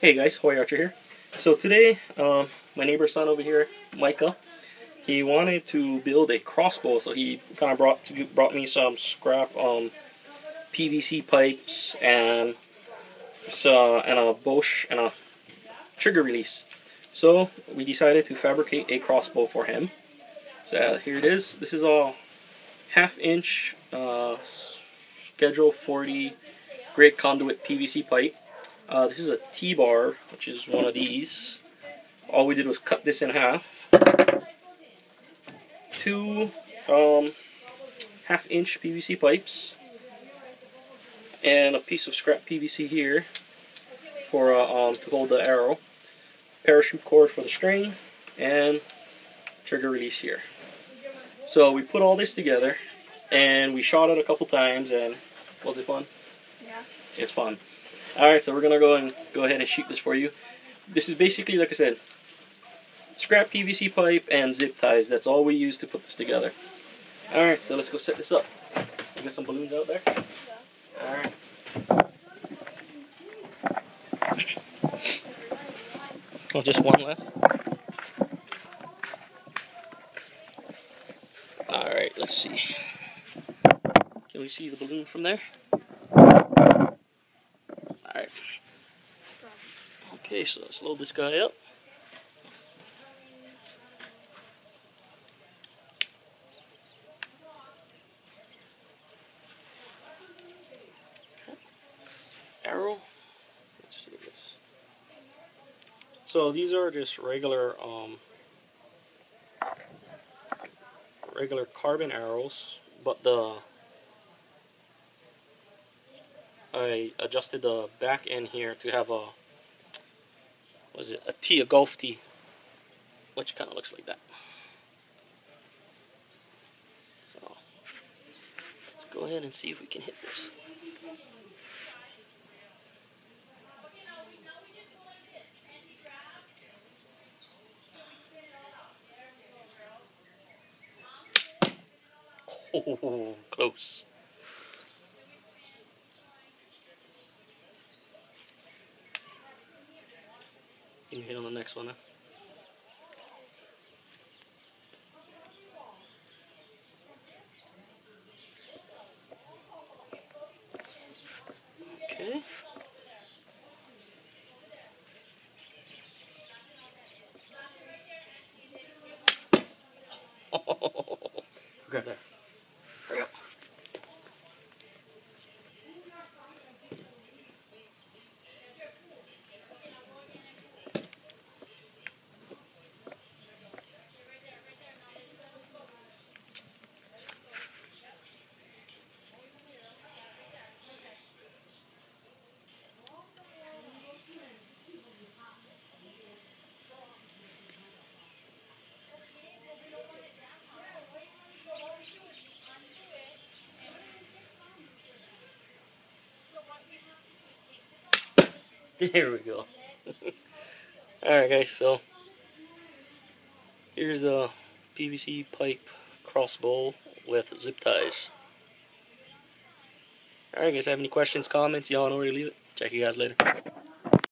Hey guys, Hoy Archer here. So today, my neighbor's son over here, Micah, he wanted to build a crossbow, so he kind of brought me some scrap PVC pipes and a Bosch and a trigger release. So we decided to fabricate a crossbow for him. So here it is. This is a 1/2 inch Schedule 40 great conduit PVC pipe. This is a T-bar, which is one of these. All we did was cut this in half. Two 1/2 inch PVC pipes, and a piece of scrap PVC here for to hold the arrow. Parachute cord for the string, and trigger release here. So we put all this together, and we shot it a couple times, and was it fun? Yeah. It's fun. Alright, so we're going to go ahead and shoot this for you. This is basically, like I said, scrap PVC pipe and zip ties. That's all we use to put this together. Alright, so let's go set this up. You got some balloons out there? Yeah. Alright. Oh, just one left? Alright, let's see. Can we see the balloon from there? Alright. Okay, so let's load this guy up. Okay. Arrow. Let's see this. So these are just regular carbon arrows, but I adjusted the back end here to have a golf tee, which kind of looks like that. So let's go ahead and see if we can hit this. Oh, close. You can hit on the next one now. Okay. Grab that. Hurry up. There we go. Alright guys, so here's a PVC pipe crossbow with zip ties. Alright guys, have any questions, comments, y'all know where to leave it. Check you guys later.